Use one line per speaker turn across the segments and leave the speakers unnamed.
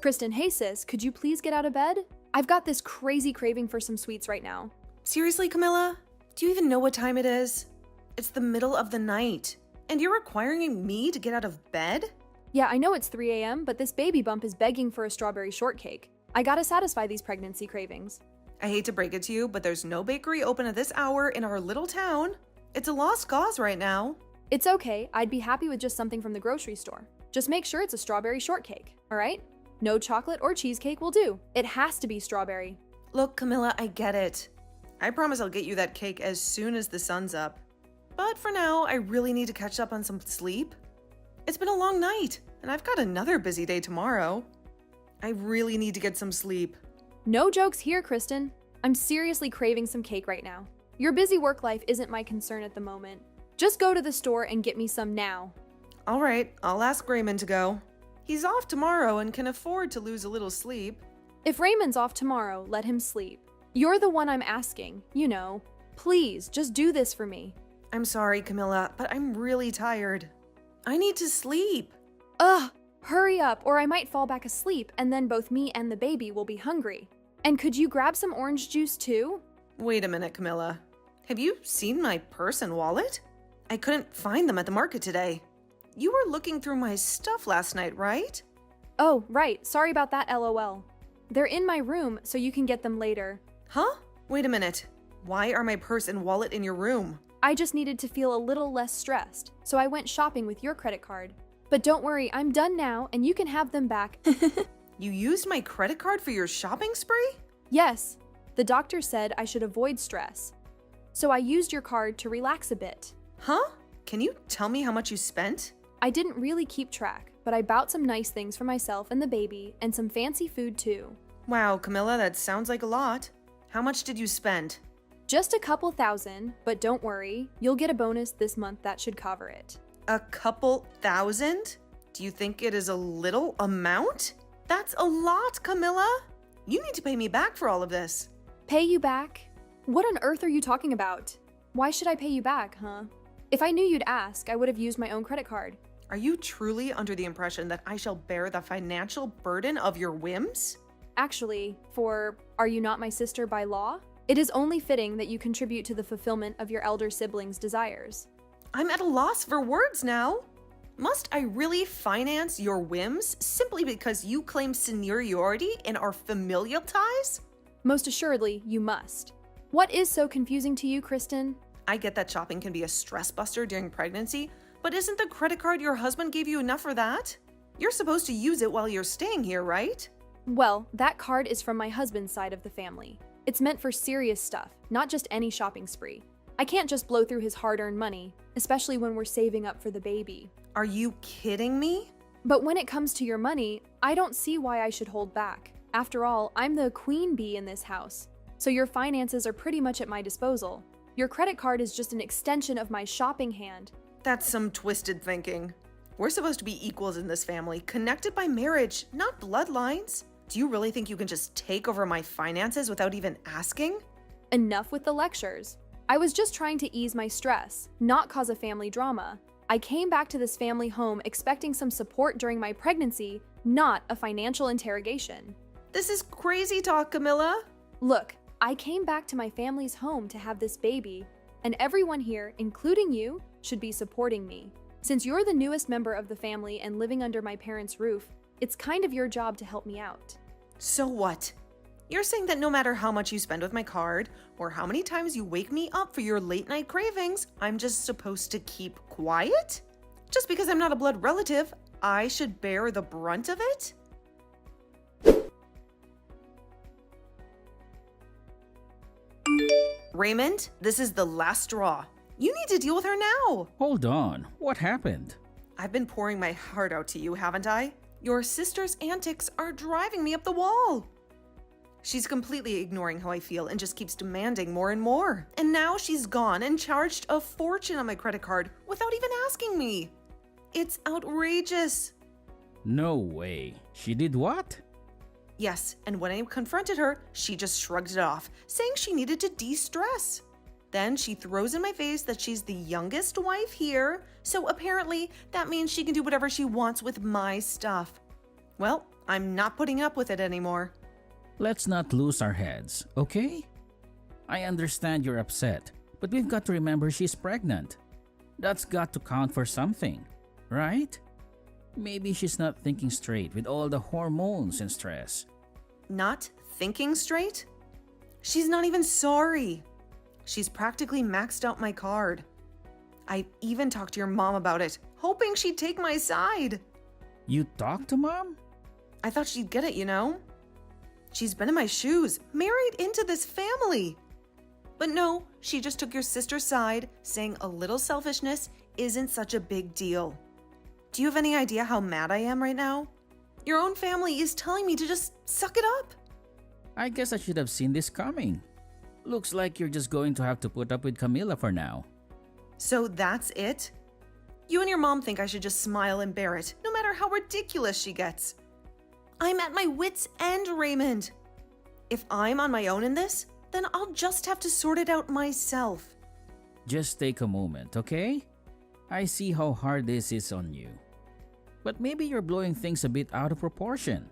Kristen, hey sis, could you please get out of bed? I've got this crazy craving for some sweets right now.
Seriously, Camilla? Do you even know what time it is? It's the middle of the night, and you're requiring me to get out of bed?
Yeah, I know it's 3 a.m., but this baby bump is begging for a strawberry shortcake. I gotta satisfy these pregnancy cravings.
I hate to break it to you, but there's no bakery open at this hour in our little town. It's a lost cause right now.
It's okay, I'd be happy with just something from the grocery store. Just make sure it's a strawberry shortcake, alright? No chocolate or cheesecake will do. It has to be strawberry.
Look, Camilla, I get it. I promise I'll get you that cake as soon as the sun's up. But for now, I really need to catch up on some sleep. It's been a long night, and I've got another busy day tomorrow. I really need to get some sleep.
No jokes here, Kristen. I'm seriously craving some cake right now. Your busy work life isn't my concern at the moment. Just go to the store and get me some now.
All right, I'll ask Raymond to go. He's off tomorrow and can afford to lose a little sleep.
If Raymond's off tomorrow, let him sleep. You're the one I'm asking, you know. Please, just do this for me.
I'm sorry, Camilla, but I'm really tired. I need to sleep.
Ugh, hurry up or I might fall back asleep and then both me and the baby will be hungry. And could you grab some orange juice too?
Wait a minute, Camilla. Have you seen my purse and wallet? I couldn't find them at the market today. You were looking through my stuff last night, right?
Oh, right. Sorry about that, LOL. They're in my room, so you can get them later.
Huh? Wait a minute. Why are my purse and wallet in your room?
I just needed to feel a little less stressed, so I went shopping with your credit card. But don't worry, I'm done now, and you can have them back.
You used my credit card for your shopping spree?
Yes. The doctor said I should avoid stress. So I used your card to relax a bit.
Huh? Can you tell me how much you spent?
I didn't really keep track, but I bought some nice things for myself and the baby, and some fancy food too.
Wow, Camilla, that sounds like a lot. How much did you spend?
Just a couple thousand, but don't worry, you'll get a bonus this month that should cover it.
A couple thousand? Do you think it is a little amount? That's a lot, Camilla. You need to pay me back for all of this.
Pay you back? What on earth are you talking about? Why should I pay you back, huh? If I knew you'd ask, I would have used my own credit card.
Are you truly under the impression that I shall bear the financial burden of your whims?
Actually, are you not my sister by law? It is only fitting that you contribute to the fulfillment of your elder siblings' desires.
I'm at a loss for words now. Must I really finance your whims simply because you claim seniority in our familial ties?
Most assuredly, you must. What is so confusing to you, Kristen?
I get that shopping can be a stress buster during pregnancy, but isn't the credit card your husband gave you enough for that? You're supposed to use it while you're staying here, right?
Well, that card is from my husband's side of the family. It's meant for serious stuff, not just any shopping spree. I can't just blow through his hard-earned money, especially when we're saving up for the baby.
Are you kidding me?
But when it comes to your money, I don't see why I should hold back. After all, I'm the queen bee in this house, so your finances are pretty much at my disposal. Your credit card is just an extension of my shopping hand.
That's some twisted thinking. We're supposed to be equals in this family, connected by marriage, not bloodlines. Do you really think you can just take over my finances without even asking?
Enough with the lectures. I was just trying to ease my stress, not cause a family drama. I came back to this family home expecting some support during my pregnancy, not a financial interrogation.
This is crazy talk, Camilla.
Look, I came back to my family's home to have this baby, and everyone here, including you, should be supporting me. Since you're the newest member of the family and living under my parents' roof, it's kind of your job to help me out.
So what? You're saying that no matter how much you spend with my card, or how many times you wake me up for your late night cravings, I'm just supposed to keep quiet? Just because I'm not a blood relative, I should bear the brunt of it? Raymond, this is the last straw. You need to deal with her now.
Hold on, what happened?
I've been pouring my heart out to you, haven't I? Your sister's antics are driving me up the wall. She's completely ignoring how I feel and just keeps demanding more and more. And now she's gone and charged a fortune on my credit card without even asking me. It's outrageous.
No way. She did what?
Yes, and when I confronted her, she just shrugged it off, saying she needed to de-stress. Then she throws in my face that she's the youngest wife here, so apparently that means she can do whatever she wants with my stuff. Well, I'm not putting up with it anymore.
Let's not lose our heads, okay? I understand you're upset, but we've got to remember she's pregnant. That's got to count for something, right? Maybe she's not thinking straight with all the hormones and stress.
Not thinking straight? She's not even sorry. She's practically maxed out my card. I even talked to your mom about it, hoping she'd take my side.
You talked to Mom?
I thought she'd get it, you know? She's been in my shoes, married into this family. But no, she just took your sister's side, saying a little selfishness isn't such a big deal. Do you have any idea how mad I am right now? Your own family is telling me to just suck it up.
I guess I should have seen this coming. Looks like you're just going to have to put up with Camila for now.
So that's it? You and your mom think I should just smile and bear it, no matter how ridiculous she gets. I'm at my wits' end, Raymond. If I'm on my own in this, then I'll just have to sort it out myself.
Just take a moment, okay? I see how hard this is on you. But maybe you're blowing things a bit out of proportion.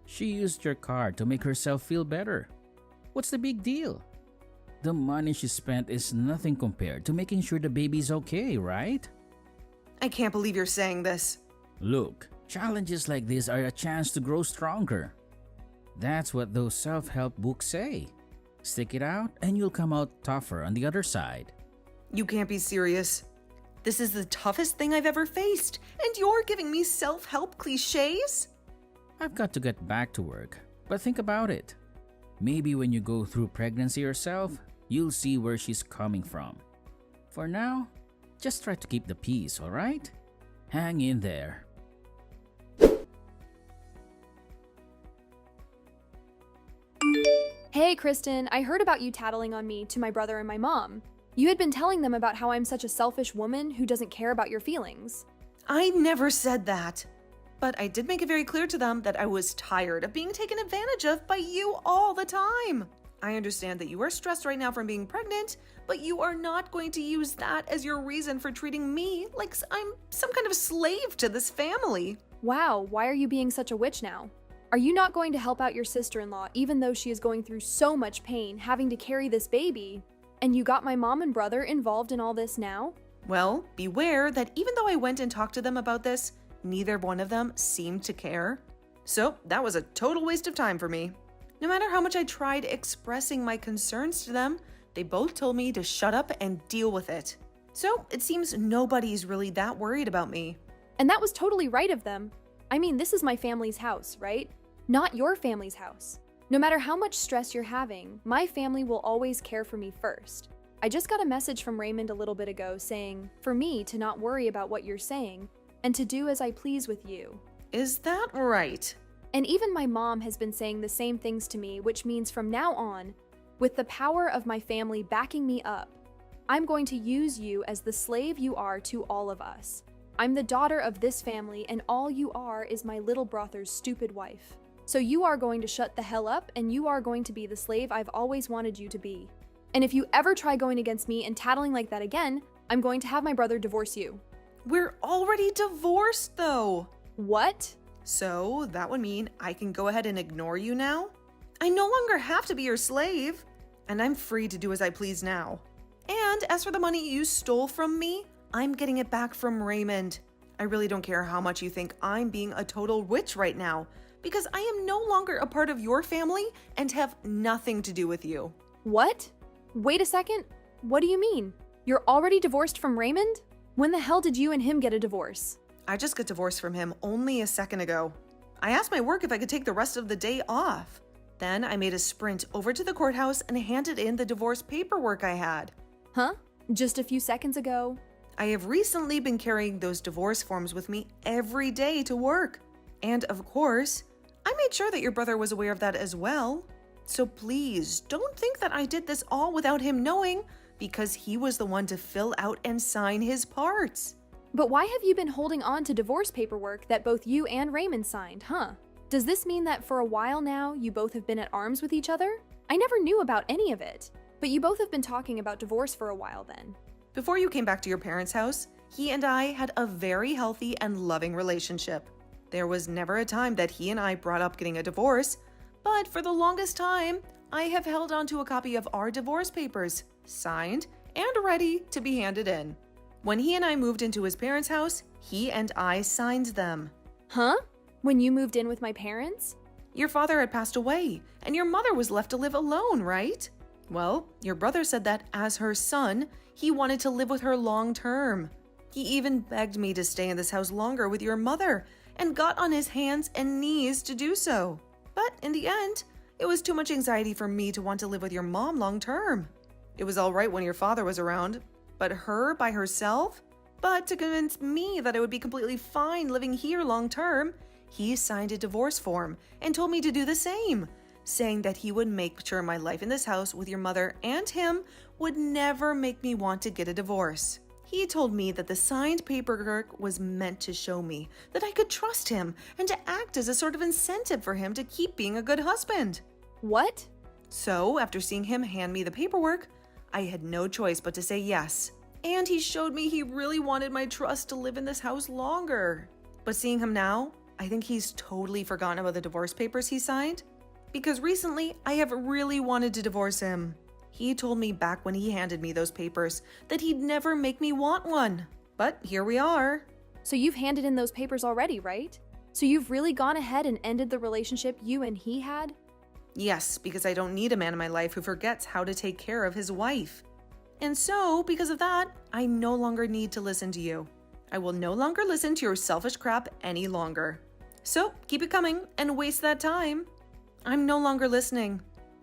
She used your card to make herself feel better. What's the big deal? The money she spent is nothing compared to making sure the baby's okay, right?
I can't believe you're saying this.
Look, challenges like this are a chance to grow stronger. That's what those self-help books say. Stick it out and you'll come out tougher on the other side.
You can't be serious. This is the toughest thing I've ever faced, and you're giving me self-help cliches?
I've got to get back to work, but think about it. Maybe when you go through pregnancy yourself, you'll see where she's coming from. For now, just try to keep the peace, alright? Hang in there.
Hey, Kristen, I heard about you tattling on me to my brother and my mom. You had been telling them about how I'm such a selfish woman who doesn't care about your feelings.
I never said that. But I did make it very clear to them that I was tired of being taken advantage of by you all the time. I understand that you are stressed right now from being pregnant, but you are not going to use that as your reason for treating me like I'm some kind of slave to this family.
Wow, why are you being such a witch now? Are you not going to help out your sister-in-law even though she is going through so much pain having to carry this baby? And you got my mom and brother involved in all this now?
Well, beware that even though I went and talked to them about this, neither one of them seemed to care. So that was a total waste of time for me. No matter how much I tried expressing my concerns to them, they both told me to shut up and deal with it. So it seems nobody's really that worried about me.
And that was totally right of them. I mean, this is my family's house, right? Not your family's house. No matter how much stress you're having, my family will always care for me first. I just got a message from Raymond a little bit ago saying, for me to not worry about what you're saying, and to do as I please with you.
Is that right?
And even my mom has been saying the same things to me, which means from now on, with the power of my family backing me up, I'm going to use you as the slave you are to all of us. I'm the daughter of this family, and all you are is my little brother's stupid wife. So you are going to shut the hell up, and you are going to be the slave I've always wanted you to be. And if you ever try going against me and tattling like that again, I'm going to have my brother divorce you.
We're already divorced, though.
What?
So that would mean I can go ahead and ignore you now? I no longer have to be your slave, and I'm free to do as I please now. And as for the money you stole from me, I'm getting it back from Raymond. I really don't care how much you think I'm being a total witch right now, because I am no longer a part of your family and have nothing to do with you.
What? Wait a second. What do you mean? You're already divorced from Raymond? When the hell did you and him get a divorce?
I just got divorced from him only a second ago. I asked my work if I could take the rest of the day off. Then I made a sprint over to the courthouse and handed in the divorce paperwork I had.
Huh? Just a few seconds ago?
I have recently been carrying those divorce forms with me every day to work. And of course, I made sure that your brother was aware of that as well. So please, don't think that I did this all without him knowing, because he was the one to fill out and sign his parts.
But why have you been holding on to divorce paperwork that both you and Raymond signed, huh? Does this mean that for a while now, you both have been at arms with each other? I never knew about any of it. But you both have been talking about divorce for a while then.
Before you came back to your parents' house, he and I had a very healthy and loving relationship. There was never a time that he and I brought up getting a divorce, but for the longest time, I have held on to a copy of our divorce papers, signed and ready to be handed in. When he and I moved into his parents' house, he and I signed them.
Huh? When you moved in with my parents?
Your father had passed away, and your mother was left to live alone, right? Well, your brother said that as her son, he wanted to live with her long term. He even begged me to stay in this house longer with your mother and got on his hands and knees to do so. But in the end, it was too much anxiety for me to want to live with your mom long term. It was all right when your father was around, but her by herself? But to convince me that it would be completely fine living here long term, he signed a divorce form and told me to do the same, saying that he would make sure my life in this house with your mother and him would never make me want to get a divorce. He told me that the signed paperwork was meant to show me that I could trust him and to act as a sort of incentive for him to keep being a good husband.
What?
So, after seeing him hand me the paperwork, I had no choice but to say yes. And he showed me he really wanted my trust to live in this house longer. But seeing him now, I think he's totally forgotten about the divorce papers he signed. Because recently, I have really wanted to divorce him. He told me back when he handed me those papers that he'd never make me want one. But here we are.
So you've handed in those papers already, right? So you've really gone ahead and ended the relationship you and he had?
Yes, because I don't need a man in my life who forgets how to take care of his wife. And so, because of that, I no longer need to listen to you. I will no longer listen to your selfish crap any longer. So, keep it coming and waste that time. I'm no longer listening.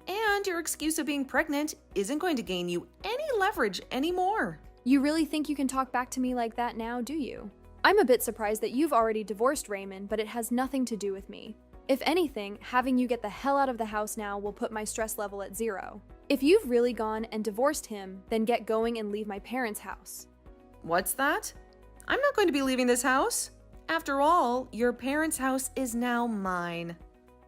And your excuse of being pregnant isn't going to gain you any leverage anymore.
You really think you can talk back to me like that now, do you? I'm a bit surprised that you've already divorced Raymond, but it has nothing to do with me. If anything, having you get the hell out of the house now will put my stress level at 0. If you've really gone and divorced him, then get going and leave my parents' house.
What's that? I'm not going to be leaving this house. After all, your parents' house is now mine.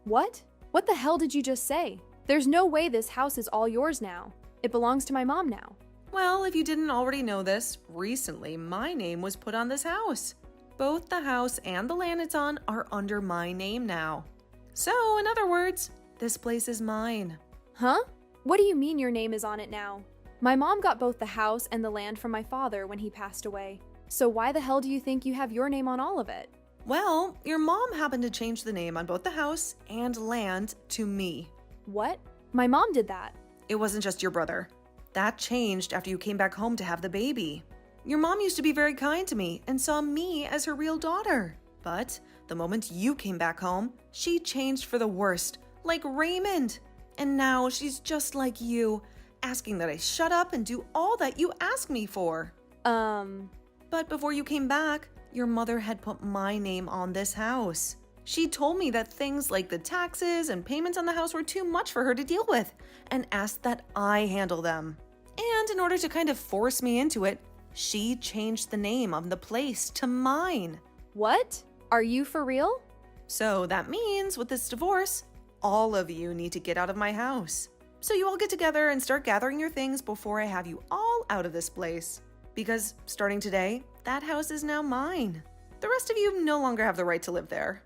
What? What the hell did you just say? There's no way this house is all yours now. It belongs to my mom now.
Well, if you didn't already know this, recently my name was put on this house. Both the house and the land it's on are under my name now. So, in other words, this place is mine.
Huh? What do you mean your name is on it now? My mom got both the house and the land from my father when he passed away. So why the hell do you think you have your name on all of it?
Well, your mom happened to change the name on both the house and land to me.
What? My mom did that.
It wasn't just your brother. That changed after you came back home to have the baby. Your mom used to be very kind to me and saw me as her real daughter. But the moment you came back home, she changed for the worst, like Raymond. And now she's just like you, asking that I shut up and do all that you ask me for. But before you came back, your mother had put my name on this house. She told me that things like the taxes and payments on the house were too much for her to deal with and asked that I handle them. And in order to kind of force me into it, she changed the name of the place to mine.
What? Are you for real?
So that means with this divorce, all of you need to get out of my house. So you all get together and start gathering your things before I have you all out of this place. Because starting today, that house is now mine. The rest of you no longer have the right to live there.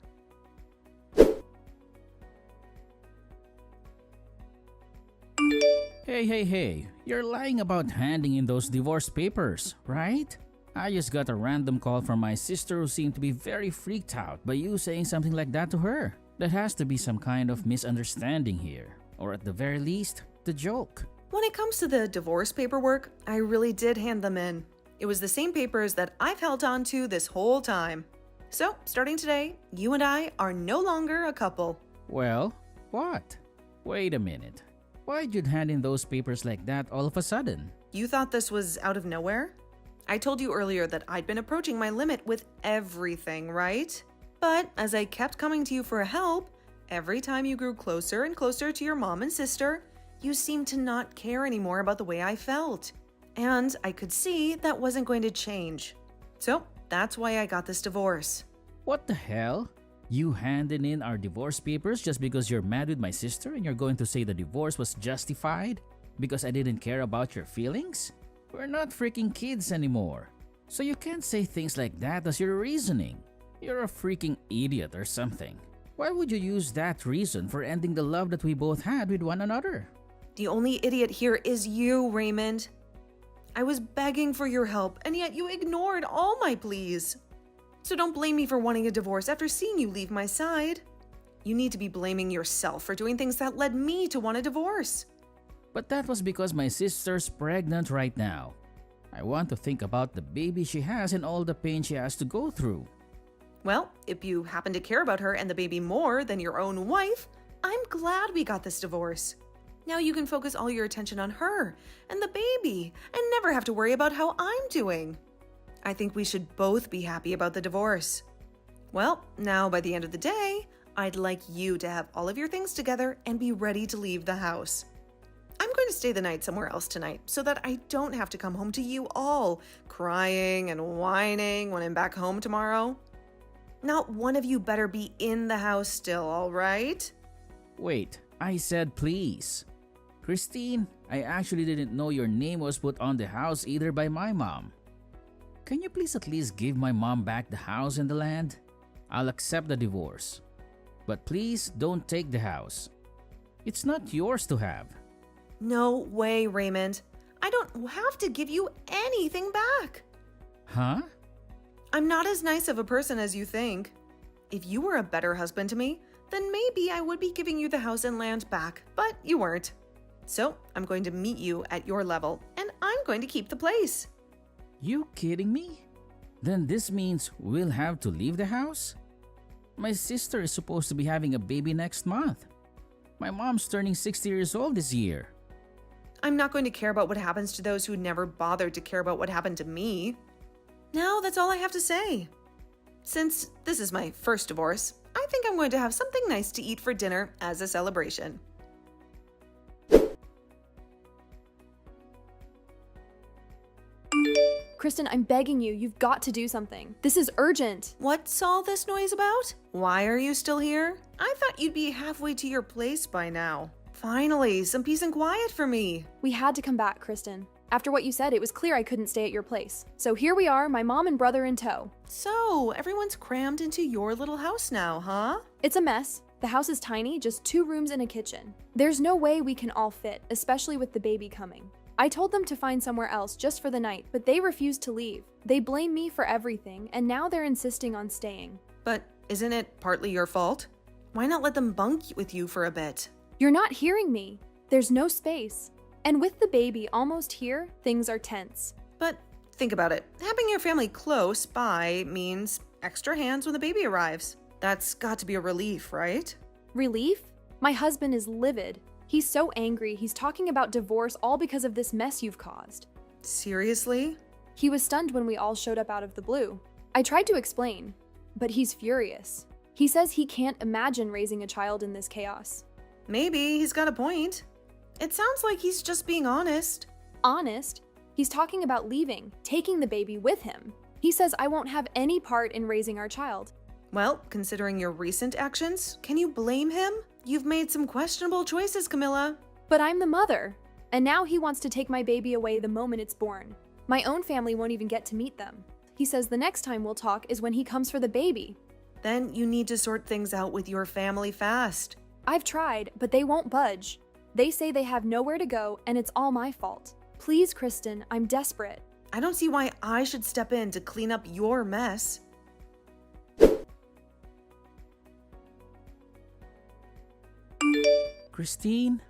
Hey, you're lying about handing in those divorce papers, right? I just got a random call from my sister who seemed to be very freaked out by you saying something like that to her. There has to be some kind of misunderstanding here, or at the very least, the joke.
When it comes to the divorce paperwork, I really did hand them in. It was the same papers that I've held on to this whole time. So, starting today, you and I are no longer a couple.
Well, what? Wait a minute. Why'd you hand in those papers like that all of a sudden?
You thought this was out of nowhere? I told you earlier that I'd been approaching my limit with everything, right? But as I kept coming to you for help, every time you grew closer and closer to your mom and sister, you seemed to not care anymore about the way I felt. And I could see that wasn't going to change. So that's why I got this divorce.
What the hell? You handed in our divorce papers just because you're mad with my sister and you're going to say the divorce was justified? Because I didn't care about your feelings? We're not freaking kids anymore. So you can't say things like that as your reasoning. You're a freaking idiot or something. Why would you use that reason for ending the love that we both had with one another?
The only idiot here is you, Raymond. I was begging for your help, and yet you ignored all my pleas. So don't blame me for wanting a divorce after seeing you leave my side. You need to be blaming yourself for doing things that led me to want a divorce.
But that was because my sister's pregnant right now. I want to think about the baby she has and all the pain she has to go through.
Well, if you happen to care about her and the baby more than your own wife, I'm glad we got this divorce. Now you can focus all your attention on her and the baby and never have to worry about how I'm doing. I think we should both be happy about the divorce. Well, now by the end of the day, I'd like you to have all of your things together and be ready to leave the house. I'm going to stay the night somewhere else tonight so that I don't have to come home to you all crying and whining when I'm back home tomorrow. Not one of you better be in the house still, all right?
Wait, I said please. Christine, I actually didn't know your name was put on the house either by my mom. Can you please at least give my mom back the house and the land? I'll accept the divorce. But please don't take the house. It's not yours to have.
No way, Raymond. I don't have to give you anything back.
Huh?
I'm not as nice of a person as you think. If you were a better husband to me, then maybe I would be giving you the house and land back, but you weren't. So I'm going to meet you at your level, and I'm going to keep the place.
You kidding me? Then this means we'll have to leave the house? My sister is supposed to be having a baby next month. My mom's turning 60 years old this year.
I'm not going to care about what happens to those who never bothered to care about what happened to me. Now that's all I have to say. Since this is my first divorce, I think I'm going to have something nice to eat for dinner as a celebration.
Kristen, I'm begging you, you've got to do something. This is urgent.
What's all this noise about? Why are you still here? I thought you'd be halfway to your place by now. Finally, some peace and quiet for me.
We had to come back, Kristen. After what you said, it was clear I couldn't stay at your place. So here we are, my mom and brother in tow.
So, everyone's crammed into your little house now, huh?
It's a mess. The house is tiny, just 2 rooms and a kitchen. There's no way we can all fit, especially with the baby coming. I told them to find somewhere else just for the night, but they refused to leave. They blame me for everything, and now they're insisting on staying.
But isn't it partly your fault? Why not let them bunk with you for a bit?
You're not hearing me. There's no space. And with the baby almost here, things are tense.
But think about it. Having your family close by means extra hands when the baby arrives. That's got to be a relief, right?
Relief? My husband is livid. He's so angry, he's talking about divorce all because of this mess you've caused.
Seriously?
He was stunned when we all showed up out of the blue. I tried to explain, but he's furious. He says he can't imagine raising a child in this chaos.
Maybe he's got a point. It sounds like he's just being honest.
Honest? He's talking about leaving, taking the baby with him. He says I won't have any part in raising our child.
Well, considering your recent actions, can you blame him? You've made some questionable choices, Camilla.
But I'm the mother, and now he wants to take my baby away the moment it's born. My own family won't even get to meet them. He says the next time we'll talk is when he comes for the baby.
Then you need to sort things out with your family fast.
I've tried, but they won't budge. They say they have nowhere to go, and it's all my fault. Please, Kristen, I'm desperate.
I don't see why I should step in to clean up your mess.
Christine,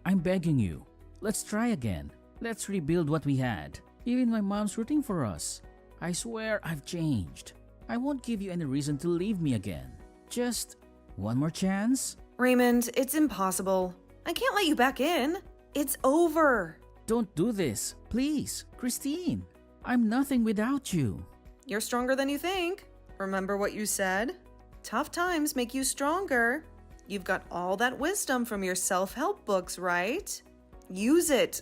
I'm begging you. Let's try again. Let's rebuild what we had. Even my mom's rooting for us. I swear I've changed. I won't give you any reason to leave me again. Just one more chance?
Raymond, it's impossible. I can't let you back in. It's over.
Don't do this, please. Christine, I'm nothing without you.
You're stronger than you think. Remember what you said? Tough times make you stronger. You've got all that wisdom from your self-help books, right? Use it.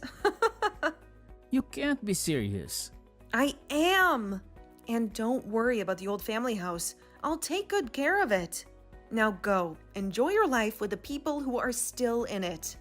You can't be serious.
I am. And don't worry about the old family house. I'll take good care of it. Now go. Enjoy your life with the people who are still in it.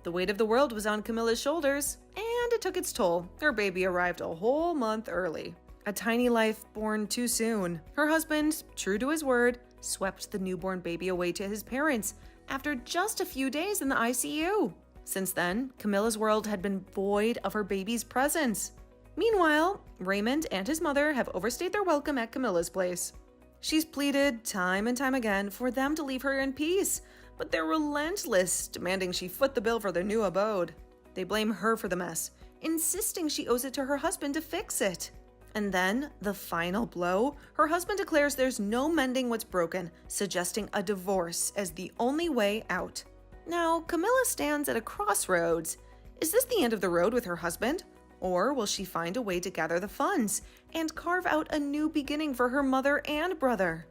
The weight of the world was on Camilla's shoulders, and and it took its toll. Her baby arrived a whole month early. A tiny life born too soon. Her husband, true to his word, swept the newborn baby away to his parents after just a few days in the ICU. Since then, Camilla's world had been void of her baby's presence. Meanwhile, Raymond and his mother have overstayed their welcome at Camilla's place. She's pleaded time and time again for them to leave her in peace, but they're relentless, demanding she foot the bill for their new abode. They blame her for the mess, insisting she owes it to her husband to fix it. And then, the final blow, her husband declares there's no mending what's broken, suggesting a divorce as the only way out. Now, Camilla stands at a crossroads. Is this the end of the road with her husband? Or will she find a way to gather the funds and carve out a new beginning for her mother and brother?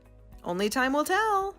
Only time will tell.